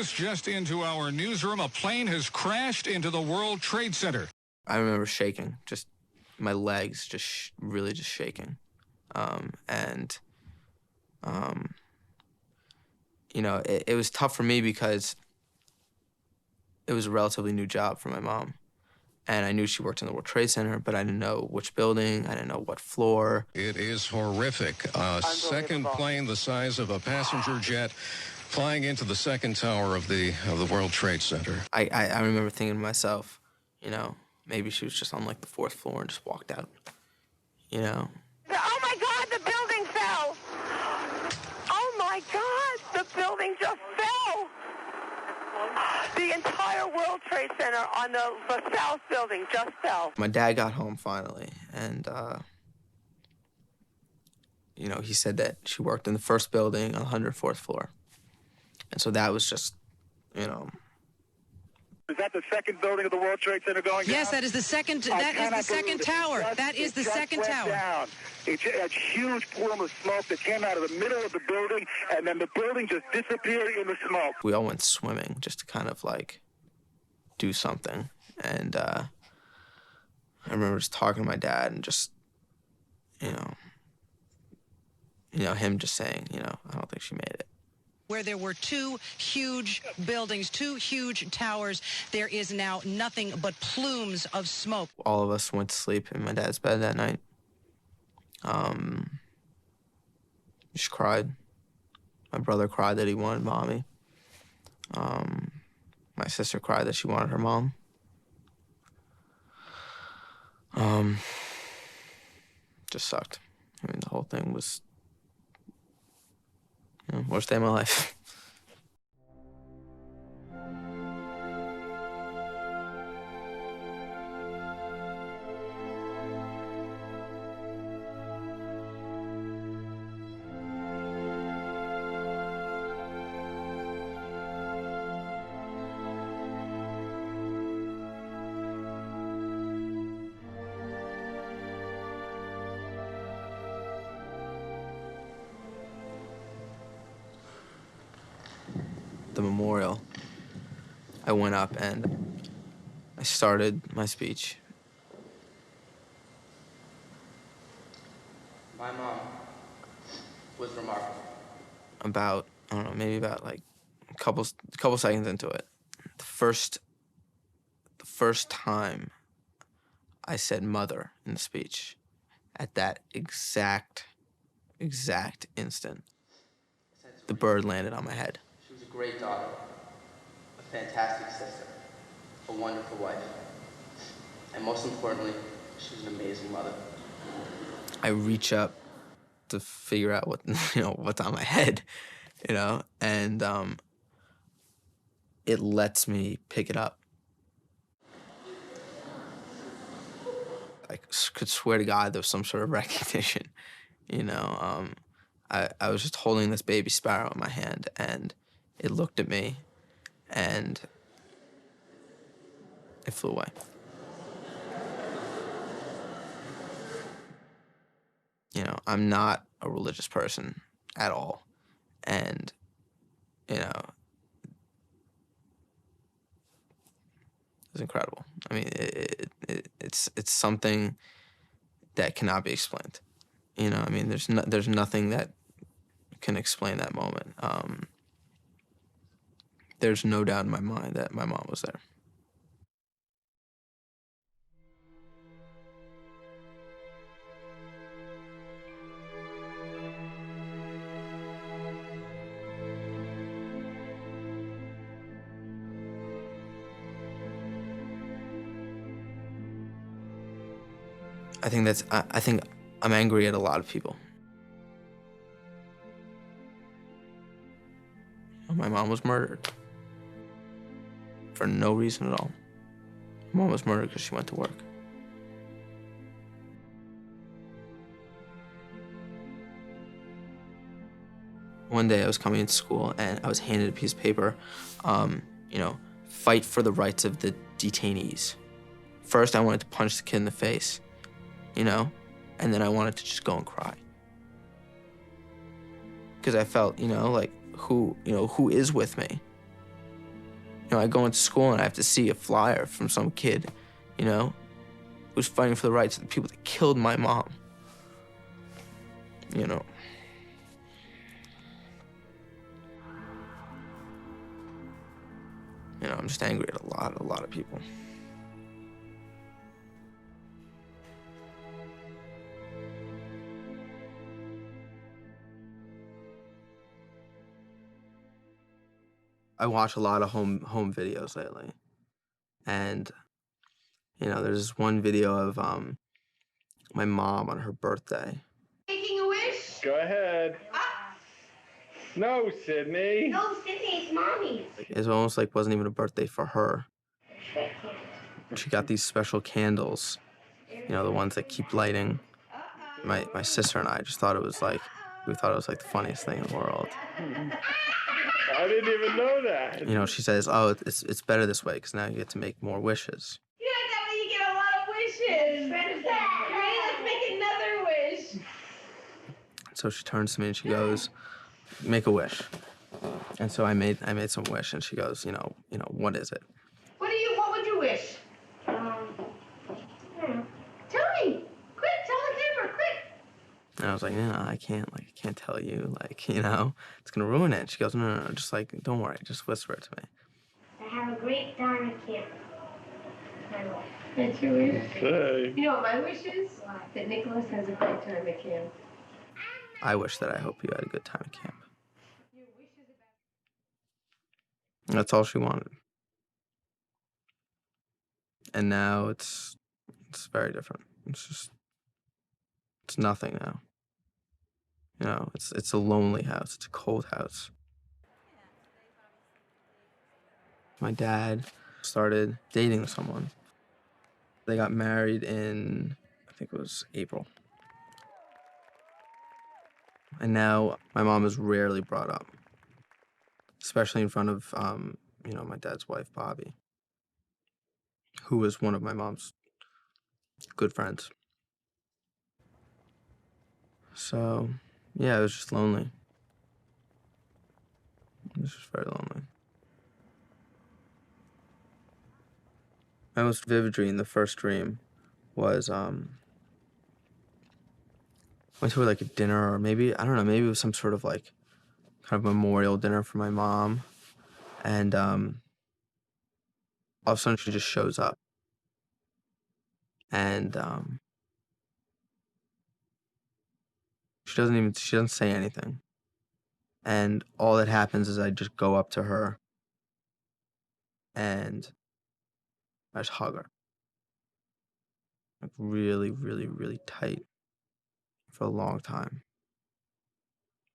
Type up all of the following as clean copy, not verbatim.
This just into our newsroom. A plane has crashed into the World Trade Center. I remember shaking, just my legs just really just shaking. You know, it was tough for me because it was a relatively new job for my mom. And I knew she worked in the World Trade Center, but I didn't know which building, I didn't know what floor. It is horrific. A second plane the size of a passenger jet flying into the second tower of the World Trade Center. I remember thinking to myself, you know, maybe she was just on like the fourth floor and just walked out, you know. Oh my God, the building fell! Oh my God, the building just fell! The entire World Trade Center on the South building just fell. My dad got home finally, and, you know, he said that she worked in the first building on the 104th floor. And so that was just, you know. Is that the second building of the World Trade Center going down? Yes, that is the second. That is the second tower. That is the second tower. Down. It's a huge plume of smoke that came out of the middle of the building, and then the building just disappeared in the smoke. We all went swimming just to kind of like do something. And I remember just talking to my dad and just, you know, him just saying, you know, I don't think she made it. Where there were two huge buildings, two huge towers, there is now nothing but plumes of smoke. All of us went to sleep in my dad's bed that night. Just cried. My brother cried that he wanted mommy. My sister cried that she wanted her mom. Just sucked. I mean, the whole thing was, you know, worst day of my life. The memorial, I went up and I started my speech. My mom was remarkable. About, I don't know, maybe about like a couple seconds into it, the first time I said mother in the speech, at that exact instant, the bird landed on my head. She was a great daughter, a fantastic sister, a wonderful wife, and most importantly, she was an amazing mother. I reach up to figure out what, you know, what's on my head, you know, and it lets me pick it up. I could swear to God there was some sort of recognition, you know. I was just holding this baby sparrow in my hand, and it looked at me, and it flew away. You know, I'm not a religious person at all, and, you know, it's incredible. I mean, it's something that cannot be explained. You know, I mean, there's nothing that can explain that moment. There's no doubt in my mind that my mom was there. I think I'm angry at a lot of people. My mom was murdered for no reason at all. My mom was murdered because she went to work. One day I was coming into school and I was handed a piece of paper, you know, fight for the rights of the detainees. First, I wanted to punch the kid in the face, you know, and then I wanted to just go and cry. Because I felt, you know, like, who is with me? You know, I go into school and I have to see a flyer from some kid, you know, who's fighting for the rights of the people that killed my mom. You know. You know, I'm just angry at a lot of people. I watch a lot of home videos lately, and you know, there's this one video of my mom on her birthday. Making a wish? Go ahead. No, Sydney. No, Sydney, it's Mommy's. It almost like wasn't even a birthday for her. She got these special candles, you know, the ones that keep lighting. My sister and I just thought it was like, we thought it was like the funniest thing in the world. I didn't even know that. You know, she says, oh, it's better this way because now you get to make more wishes. You know, that way you get a lot of wishes. Right? Let's make another wish. So she turns to me and she goes, make a wish. And so I made some wish, and she goes, you know, what is it? What would you wish? Tell me. Quick, tell the camera, quick. And I was like, no, I can't tell you, like, you know, it's gonna ruin it. She goes, no, just like, don't worry, just whisper it to me. I have a great time at camp. My wish. That's your wish? Okay. You know what my wish is? That Nicholas has a great time at camp. I wish that I hope you had a good time at camp. That's all she wanted. And now it's very different. It's nothing now. You know, it's a lonely house. It's a cold house. My dad started dating someone. They got married in, I think it was April. And now my mom is rarely brought up, especially in front of, you know, my dad's wife, Bobby, who was one of my mom's good friends. So, yeah, it was just lonely. It was just very lonely. My most vivid dream, the first dream, was, went to like a dinner, or maybe, I don't know, maybe it was some sort of like kind of memorial dinner for my mom. And all of a sudden she just shows up. And she doesn't say anything. And all that happens is I just go up to her and I just hug her. Like really, really, really tight for a long time.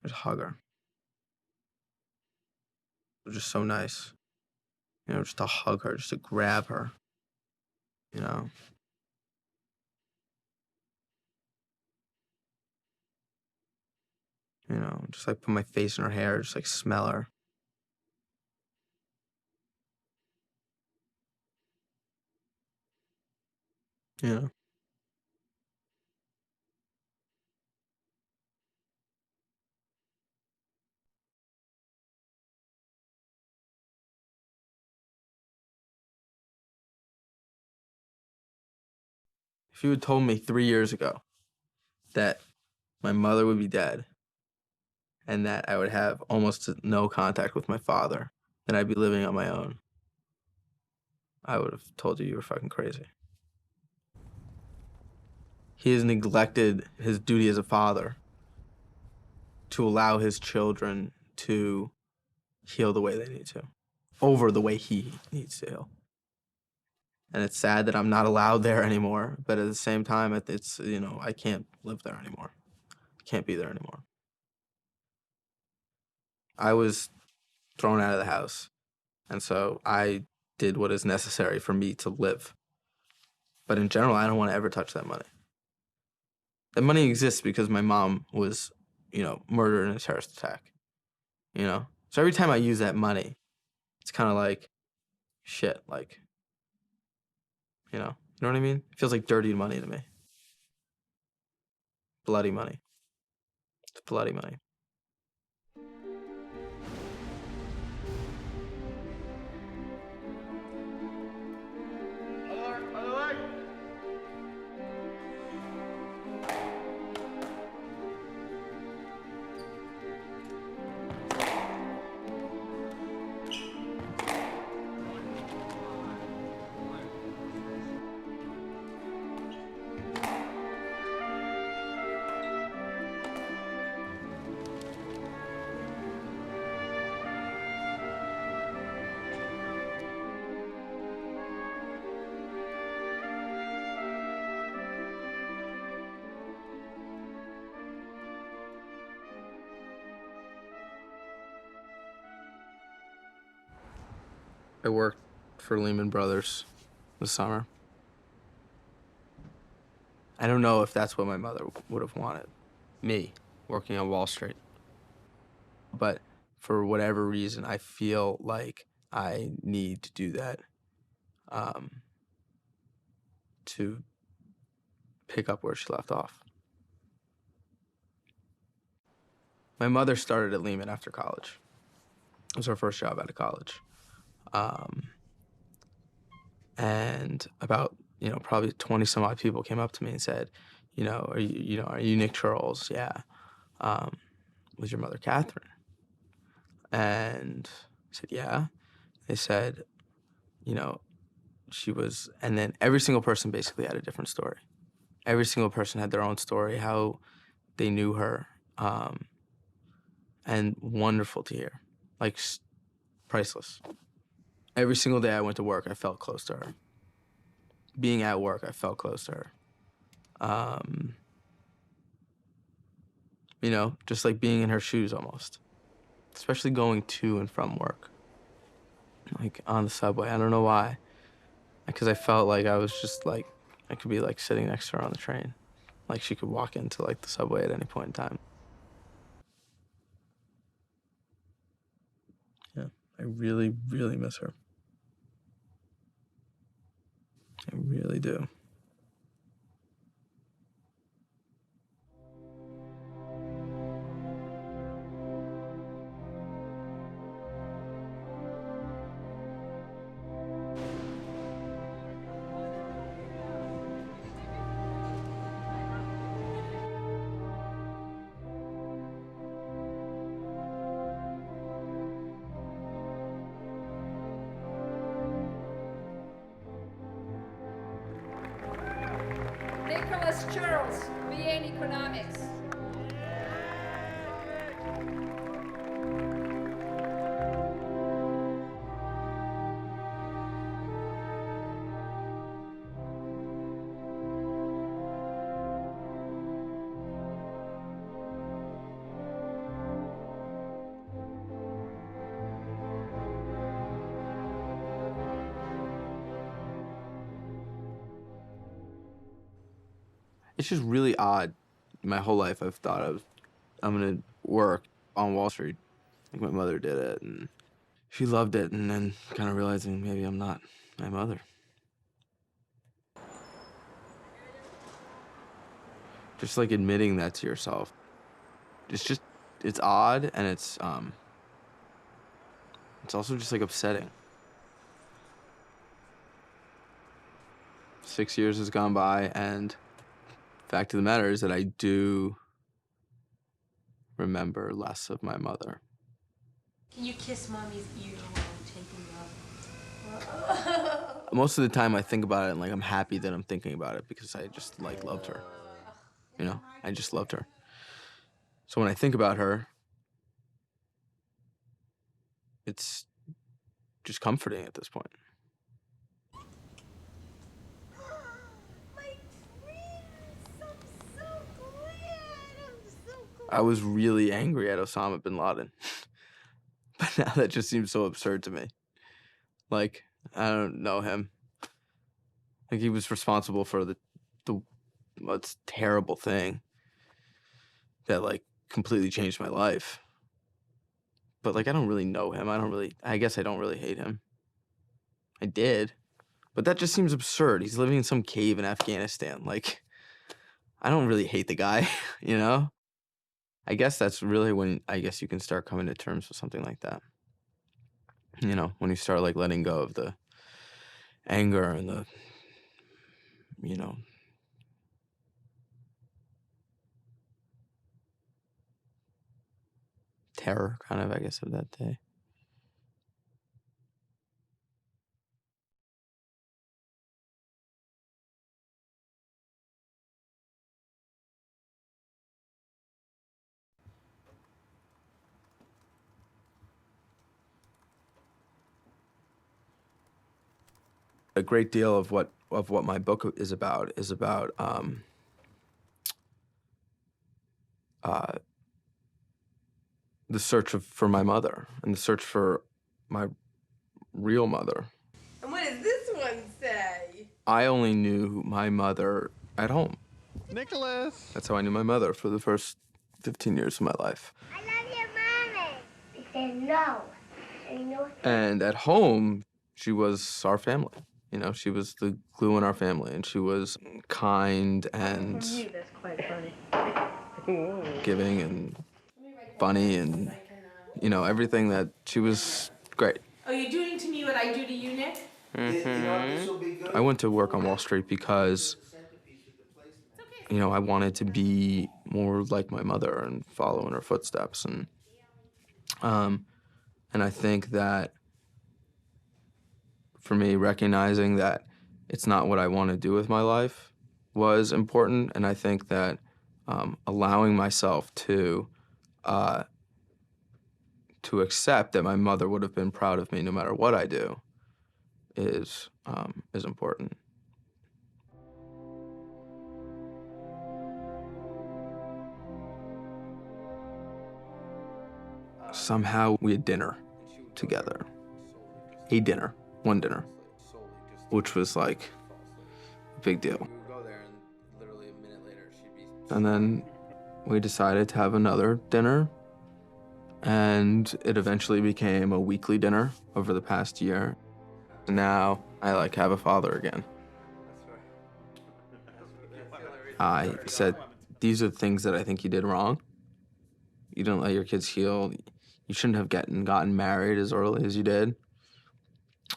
Just hug her. It was just so nice. You know, just to hug her, just to grab her. You know? You know, just like put my face in her hair, just like smell her. You know? If you had told me 3 years ago that my mother would be dead and that I would have almost no contact with my father, then I'd be living on my own, I would have told you were fucking crazy. He has neglected his duty as a father to allow his children to heal the way they need to, over the way he needs to heal. And it's sad that I'm not allowed there anymore, but at the same time, it's, you know, I can't live there anymore. I can't be there anymore. I was thrown out of the house, and so I did what is necessary for me to live. But in general, I don't want to ever touch that money. That money exists because my mom was, you know, murdered in a terrorist attack, you know? So every time I use that money, it's kind of like, shit, like, you know what I mean? It feels like dirty money to me. Bloody money. It's bloody money. I worked for Lehman Brothers this summer. I don't know if that's what my mother would have wanted. Me, working on Wall Street. But for whatever reason, I feel like I need to do that to pick up where she left off. My mother started at Lehman after college. It was her first job out of college. And about, probably 20 some odd people came up to me and said, are you Nick Charles? Yeah. Was your mother Catherine? And I said, yeah. They said, she was, and then every single person basically had a different story. Every single person had their own story, how they knew her, and wonderful to hear, like priceless. Every single day I went to work, I felt close to her. Being at work, I felt close to her. Just like being in her shoes almost, especially going to and from work, like on the subway. I don't know why, because I felt like I was just like, I could be like sitting next to her on the train. Like she could walk into like the subway at any point in time. Yeah, I really, really miss her. I really do. Nicholas Charles, BA in Economics. It's just really odd. My whole life I've thought I'm gonna work on Wall Street, like my mother did it, and she loved it, and then kind of realizing maybe I'm not my mother. Just like admitting that to yourself. It's odd, and it's also just like upsetting. 6 years has gone by, and fact of the matter is that I do remember less of my mother. Can you kiss Mommy's ear while I'm taking off? Most of the time I think about it and like I'm happy that I'm thinking about it because I just like loved her. I just loved her. So when I think about her, it's just comforting at this point. I was really angry at Osama bin Laden. But now that just seems so absurd to me. Like, I don't know him. Like, he was responsible for the what's terrible thing that, like, completely changed my life. But, like, I don't really know him. I guess I don't really hate him. I did. But that just seems absurd. He's living in some cave in Afghanistan. Like, I don't really hate the guy, I guess that's really when I guess you can start coming to terms with something like that. When you start like letting go of the anger and the, terror kind of, I guess, of that day. A great deal of what my book is about the search for my mother and the search for my real mother. And what does this one say? I only knew my mother at home. Nicholas! That's how I knew my mother for the first 15 years of my life. I love you, Mommy. They said no. And at home, she was our family. You know, she was the glue in our family, and she was kind and That's quite funny. giving and funny and, you know, everything that she was great. Oh, you're doing to me what I do to you, Nick? I went to work on Wall Street because, you know, I wanted to be more like my mother and follow in her footsteps. And I think that for me, recognizing that it's not what I want to do with my life was important. And I think that allowing myself to accept that my mother would have been proud of me no matter what I do is important. Somehow we had dinner together. One dinner, which was like a big deal. And then we decided to have another dinner, and it eventually became a weekly dinner over the past year. Now I have a father again. I said, these are the things that I think you did wrong. You didn't let your kids heal. You shouldn't have gotten married as early as you did.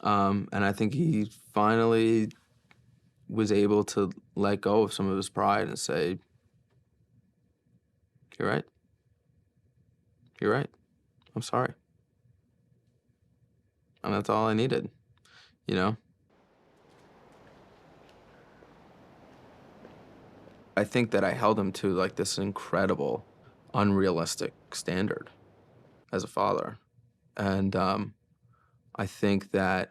And I think he finally was able to let go of some of his pride and say, you're right. You're right. I'm sorry. And that's all I needed, you know? I think that I held him to this incredible, unrealistic standard as a father. And I think that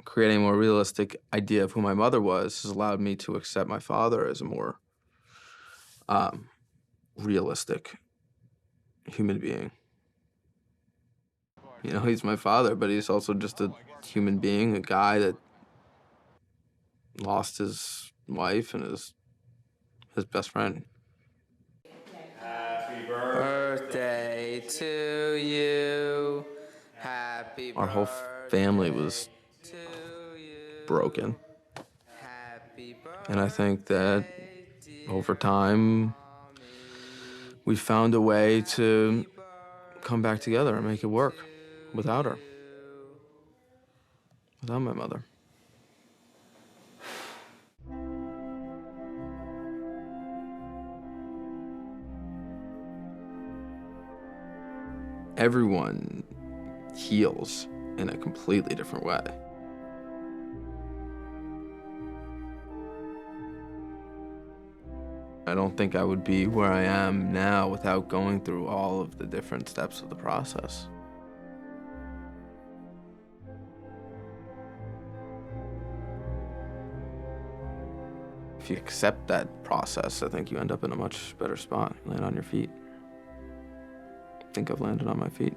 creating a more realistic idea of who my mother was has allowed me to accept my father as a more realistic human being. You know, he's my father, but he's also just a human being, a guy that lost his wife and his best friend. Happy birthday to you. Happy birthday. Our whole family was broken. And I think that over time, we found a way to come back together and make it work without her. Without my mother. Everyone heals in a completely different way. I don't think I would be where I am now without going through all of the different steps of the process. If you accept that process, I think you end up in a much better spot, land on your feet. I think I've landed on my feet.